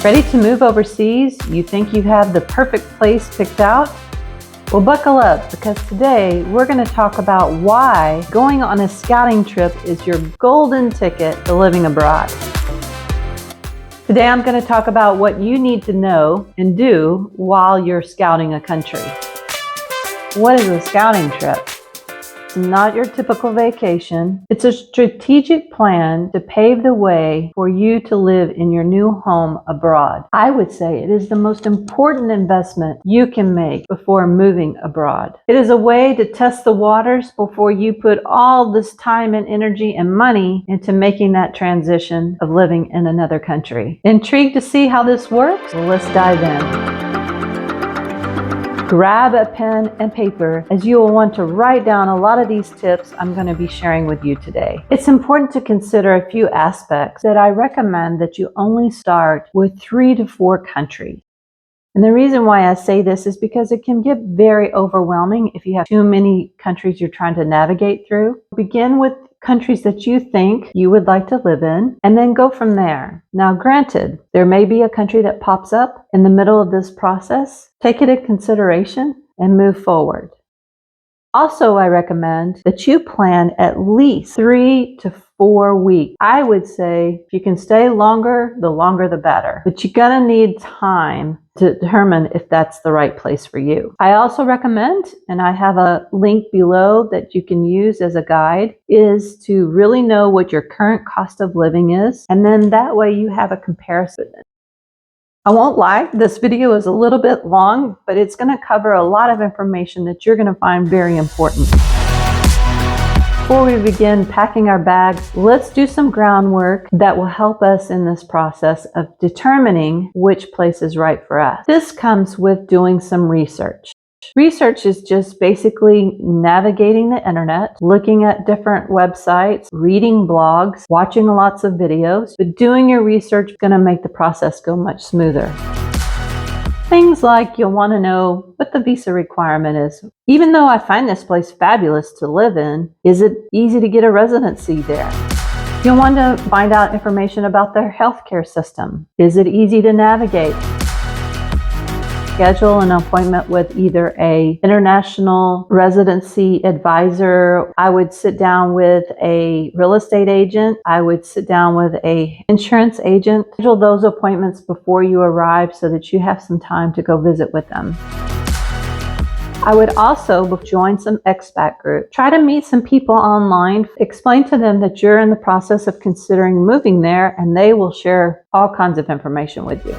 Ready to move overseas? You think you have the perfect place picked out? Well, buckle up, because today we're going to talk about why going on a scouting trip is your golden ticket to living abroad. Today I'm going to talk about what you need to know and do while you're scouting a country. What is a scouting trip? It's not your typical vacation. It's a strategic plan to pave the way for you to live in your new home abroad. I would say it is the most important investment you can make before moving abroad. It is a way to test the waters before you put all this time and energy and money into making that transition of living in another country. Intrigued to see how this works? Well, let's dive in. Grab a pen and paper, as you will want to write down a lot of these tips I'm going to be sharing with you today. It's important to consider a few aspects that I recommend that you only start with 3 to 4 countries. And the reason why I say this is because it can get very overwhelming if you have too many countries you're trying to navigate through. Begin with countries that you think you would like to live in, and then go from there. Now, granted, there may be a country that pops up in the middle of this process. Take it into consideration and move forward. Also, I recommend that you plan at least 3 to 4 weeks. I would say if you can stay longer the better. But you're gonna need time to determine if that's the right place for you. I also recommend, and I have a link below that you can use as a guide, is to really know what your current cost of living is. And then that way you have a comparison. I won't lie, this video is a little bit long, but it's going to cover a lot of information that you're going to find very important. Before we begin packing our bags, let's do some groundwork that will help us in this process of determining which place is right for us. This comes with doing some research. Research is just basically navigating the internet, looking at different websites, reading blogs, watching lots of videos, but doing your research is going to make the process go much smoother. Things like you'll want to know what the visa requirement is. Even though I find this place fabulous to live in, is it easy to get a residency there? You'll want to find out information about their healthcare system. Is it easy to navigate? Schedule an appointment with either a international residency advisor. I would sit down with a real estate agent. I would sit down with a insurance agent. Schedule those appointments before you arrive so that you have some time to go visit with them. I would also join some expat groups. Try to meet some people online. Explain to them that you're in the process of considering moving there, and they will share all kinds of information with you.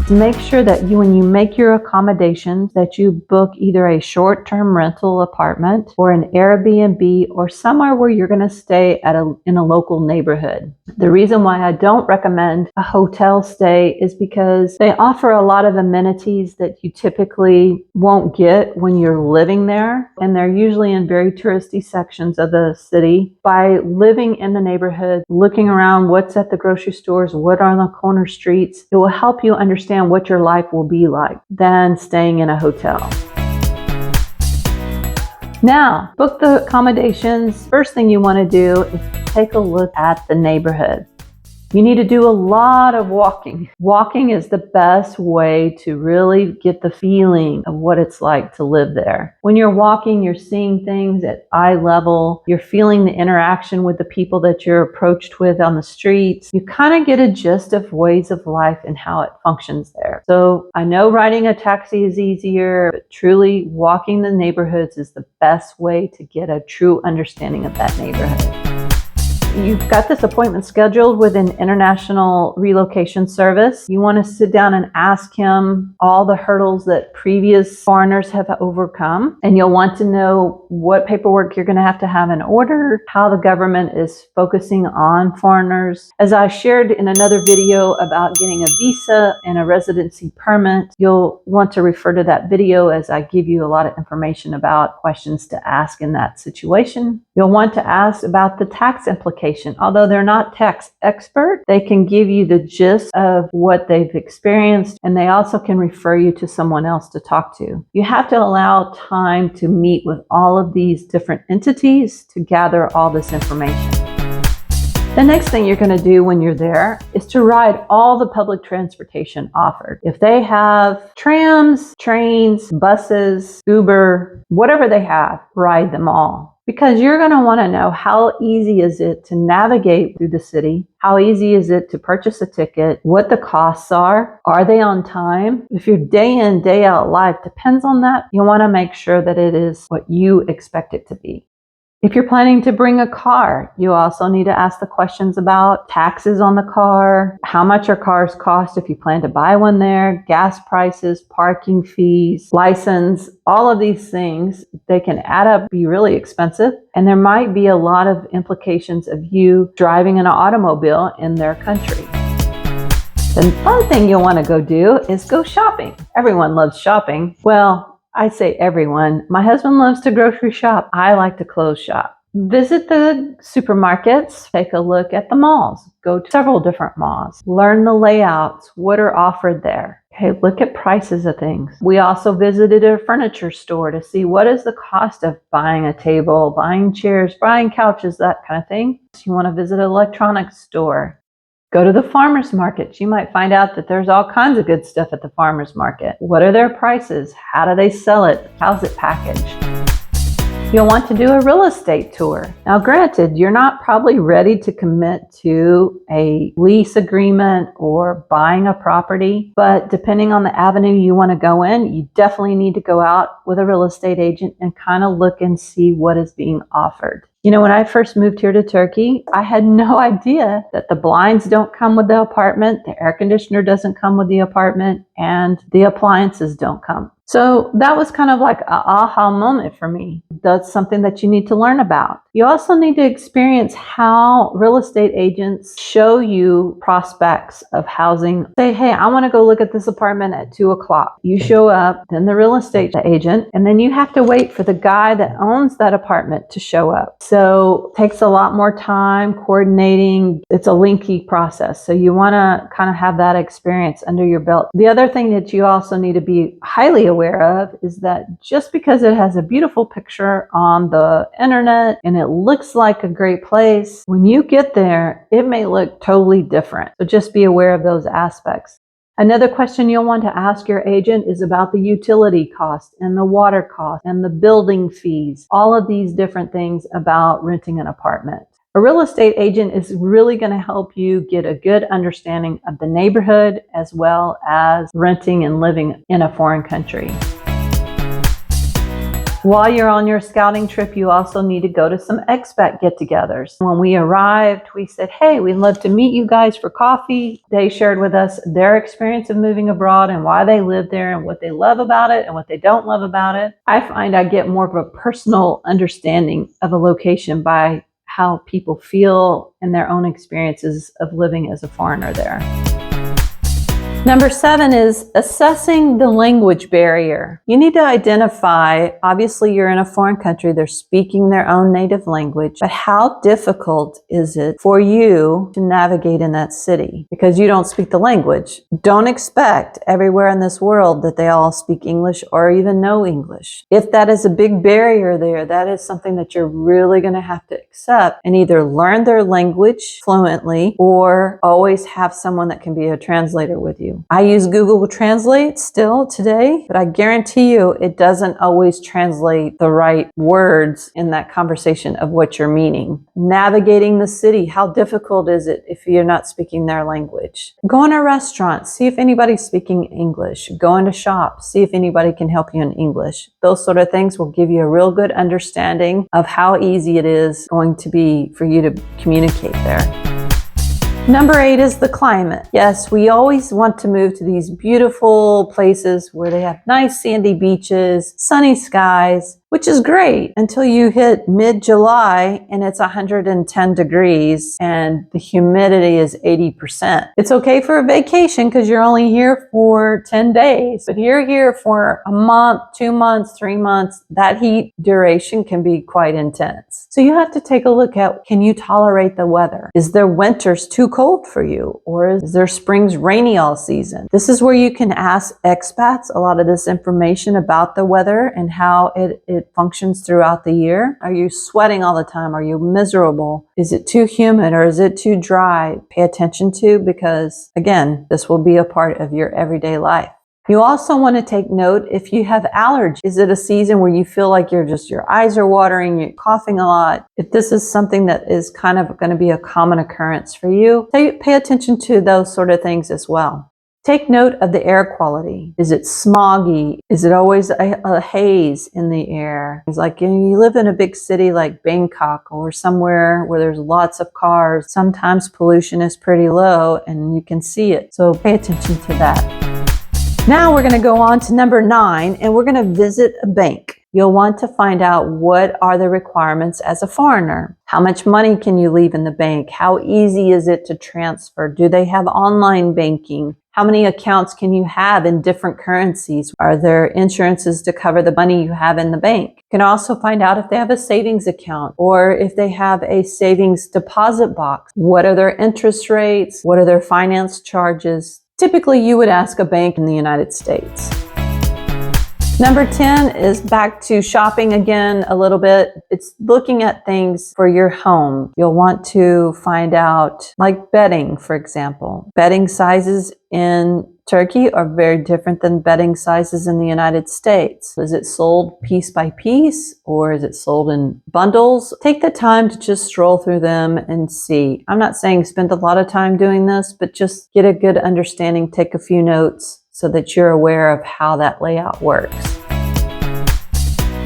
Make sure that when you make your accommodations, that you book either a short-term rental apartment or an Airbnb or somewhere where you're going to stay in a local neighborhood. The reason why I don't recommend a hotel stay is because they offer a lot of amenities that you typically won't get when you're living there, and they're usually in very touristy sections of the city. By living in the neighborhood, looking around what's at the grocery stores, what are on the corner streets, it will help you understand what your life will be like than staying in a hotel. Now, book the accommodations. First thing you want to do is take a look at the neighborhood. You need to do a lot of walking. Walking is the best way to really get the feeling of what it's like to live there. When you're walking, you're seeing things at eye level. You're feeling the interaction with the people that you're approached with on the streets. You kind of get a gist of ways of life and how it functions there. So I know riding a taxi is easier, but truly walking the neighborhoods is the best way to get a true understanding of that neighborhood. You've got this appointment scheduled with an international relocation service. You want to sit down and ask him all the hurdles that previous foreigners have overcome. And you'll want to know what paperwork you're going to have in order, how the government is focusing on foreigners. As I shared in another video about getting a visa and a residency permit, you'll want to refer to that video as I give you a lot of information about questions to ask in that situation. You'll want to ask about the tax implications. Although they're not tax expert, they can give you the gist of what they've experienced, and they also can refer you to someone else to talk to. You have to allow time to meet with all of these different entities to gather all this information. The next thing you're going to do when you're there is to ride all the public transportation offered. If they have trams, trains, buses, Uber, whatever they have, ride them all. Because you're going to want to know how easy is it to navigate through the city? How easy is it to purchase a ticket? What the costs are? Are they on time? If your day in, day out life depends on that, you want to make sure that it is what you expect it to be. If you're planning to bring a car, you also need to ask the questions about taxes on the car, how much your cars cost if you plan to buy one there, gas prices, parking fees, license, all of these things. They can add up, be really expensive, and there might be a lot of implications of you driving an automobile in their country. The fun thing you'll want to go do is go shopping. Everyone loves shopping. Well, I say everyone. My husband loves to grocery shop. I like to clothes shop. Visit the supermarkets, take a look at the malls, go to several different malls, learn the layouts, what are offered there. Okay, look at prices of things. We also visited a furniture store to see what is the cost of buying a table, buying chairs, buying couches, that kind of thing. If you want to visit an electronics store, go to the farmer's market. You might find out that there's all kinds of good stuff at the farmer's market. What are their prices? How do they sell it? How's it packaged? You'll want to do a real estate tour. Now, granted, you're not probably ready to commit to a lease agreement or buying a property, but depending on the avenue you want to go in, you definitely need to go out with a real estate agent and kind of look and see what is being offered. You know, when I first moved here to Turkey, I had no idea that the blinds don't come with the apartment, the air conditioner doesn't come with the apartment, and the appliances don't come. So that was kind of like an aha moment for me. That's something that you need to learn about. You also need to experience how real estate agents show you prospects of housing. Say, hey, I want to go look at this apartment at 2 o'clock. You show up, then the real estate agent, and then you have to wait for the guy that owns that apartment to show up. So it takes a lot more time coordinating. It's a lengthy process. So you want to kind of have that experience under your belt. The other thing that you also need to be highly aware of is that just because it has a beautiful picture on the internet and it looks like a great place, when you get there, it may look totally different. So just be aware of those aspects. Another question you'll want to ask your agent is about the utility cost and the water cost and the building fees, all of these different things about renting an apartment. A real estate agent is really going to help you get a good understanding of the neighborhood as well as renting and living in a foreign country. While you're on your scouting trip, you also need to go to some expat get-togethers. When we arrived, we said, hey, we'd love to meet you guys for coffee. They shared with us their experience of moving abroad and why they live there and what they love about it and what they don't love about it. I find I get more of a personal understanding of a location by how people feel and their own experiences of living as a foreigner there. Number 7 is assessing the language barrier. You need to identify, obviously you're in a foreign country, they're speaking their own native language, but how difficult is it for you to navigate in that city because you don't speak the language? Don't expect everywhere in this world that they all speak English or even know English. If that is a big barrier there, that is something that you're really going to have to accept and either learn their language fluently or always have someone that can be a translator with you. I use Google Translate still today, but I guarantee you it doesn't always translate the right words in that conversation of what you're meaning. Navigating the city, how difficult is it if you're not speaking their language? Go in a restaurant, see if anybody's speaking English. Go into shops, see if anybody can help you in English. Those sort of things will give you a real good understanding of how easy it is going to be for you to communicate there. Number 8 is the climate. Yes, we always want to move to these beautiful places where they have nice sandy beaches, sunny skies, which is great until you hit mid-July and it's 110 degrees and the humidity is 80%. It's okay for a vacation because you're only here for 10 days, but you're here for a month, 2 months, 3 months. That heat duration can be quite intense. So you have to take a look at, can you tolerate the weather? Is their winters too cold for you? Or is their springs rainy all season? This is where you can ask expats a lot of this information about the weather and how it it functions throughout the year. Are you sweating all the time? Are you miserable? Is it too humid or is it too dry? Pay attention to, because again, this will be a part of your everyday life. You also want to take note if you have allergies. Is it a season where you feel like your eyes are watering, you're coughing a lot? If this is something that is kind of going to be a common occurrence for you, pay attention to those sort of things as well. Take note of the air quality. Is it smoggy? Is it always a haze in the air? It's like you live in a big city like Bangkok or somewhere where there's lots of cars. Sometimes pollution is pretty low and you can see it. So pay attention to that. Now we're going to go on to number 9, and we're going to visit a bank. You'll want to find out what are the requirements as a foreigner. How much money can you leave in the bank? How easy is it to transfer? Do they have online banking? How many accounts can you have in different currencies? Are there insurances to cover the money you have in the bank? You can also find out if they have a savings account or if they have a savings deposit box. What are their interest rates? What are their finance charges? Typically, you would ask a bank in the United States. Number 10 is back to shopping again a little bit. It's looking at things for your home. You'll want to find out, like bedding, for example. Bedding sizes in Turkey are very different than bedding sizes in the United States. Is it sold piece by piece or is it sold in bundles? Take the time to just stroll through them and see. I'm not saying spend a lot of time doing this, but just get a good understanding, take a few notes so that you're aware of how that layout works.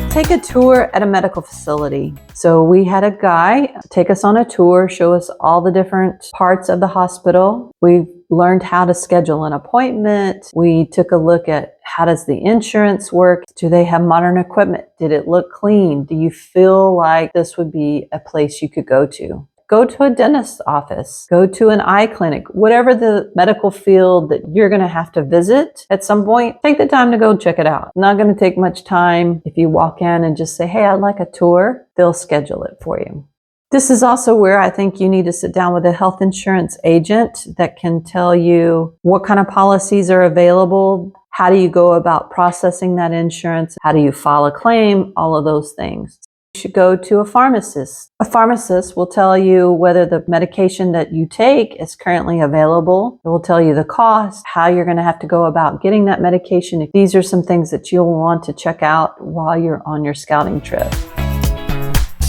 Take a tour at a medical facility. So we had a guy take us on a tour, show us all the different parts of the hospital. We learned how to schedule an appointment. We took a look at how does the insurance work? Do they have modern equipment? Did it look clean? Do you feel like this would be a place you could go to? Go to a dentist's office, go to an eye clinic, whatever the medical field that you're going to have to visit at some point, take the time to go check it out. Not going to take much time. If you walk in and just say, hey, I'd like a tour, they'll schedule it for you. This is also where I think you need to sit down with a health insurance agent that can tell you what kind of policies are available. How do you go about processing that insurance? How do you file a claim? All of those things. You should go to a pharmacist. A pharmacist will tell you whether the medication that you take is currently available. It will tell you the cost, how you're going to have to go about getting that medication. These are some things that you'll want to check out while you're on your scouting trip.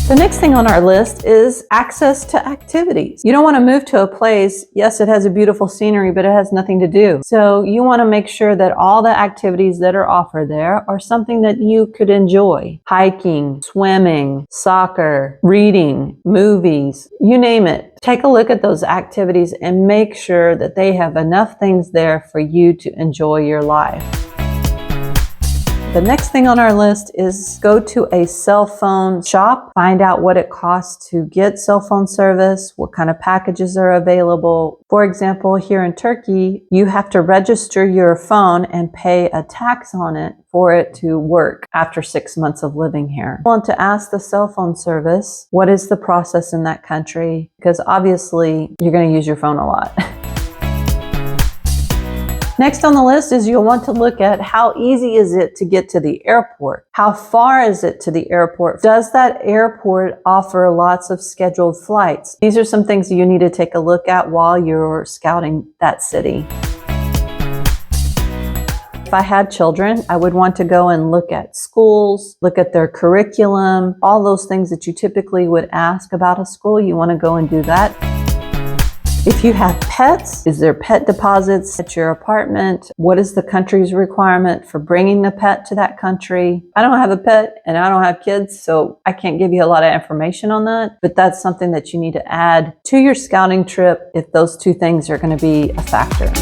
The next thing on our list is access to activities. You don't want to move to a place, yes, it has a beautiful scenery, but it has nothing to do. So you want to make sure that all the activities that are offered there are something that you could enjoy. Hiking, swimming, soccer, reading, movies, you name it. Take a look at those activities and make sure that they have enough things there for you to enjoy your life. The next thing on our list is go to a cell phone shop, find out what it costs to get cell phone service, what kind of packages are available. For example, here in Turkey, you have to register your phone and pay a tax on it for it to work after 6 months of living here. You want to ask the cell phone service, what is the process in that country? Because obviously you're going to use your phone a lot. Next on the list is you'll want to look at how easy is it to get to the airport? How far is it to the airport? Does that airport offer lots of scheduled flights? These are some things you need to take a look at while you're scouting that city. If I had children, I would want to go and look at schools, look at their curriculum, all those things that you typically would ask about a school. You want to go and do that. If you have pets, is there pet deposits at your apartment? What is the country's requirement for bringing the pet to that country? I don't have a pet and I don't have kids, so I can't give you a lot of information on that, but that's something that you need to add to your scouting trip if those two things are going to be a factor.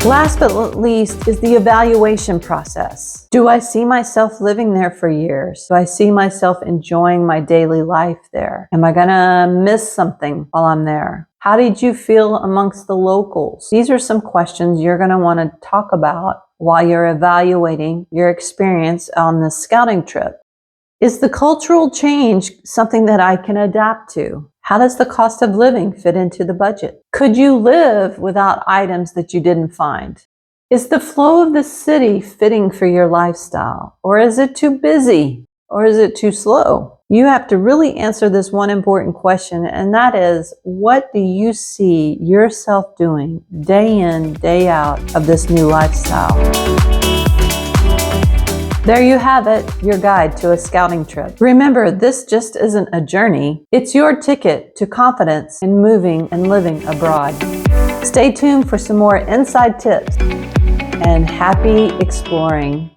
Last but not least is the evaluation process. Do I see myself living there for years? Do I see myself enjoying my daily life there? Am I gonna miss something while I'm there? How did you feel amongst the locals? These are some questions you're gonna wanna talk about while you're evaluating your experience on this scouting trip. Is the cultural change something that I can adapt to? How does the cost of living fit into the budget? Could you live without items that you didn't find? Is the flow of the city fitting for your lifestyle? Or is it too busy? Or is it too slow? You have to really answer this one important question, and that is, what do you see yourself doing day in, day out of this new lifestyle? There you have it, your guide to a scouting trip. Remember, this just isn't a journey. It's your ticket to confidence in moving and living abroad. Stay tuned for some more inside tips, and happy exploring.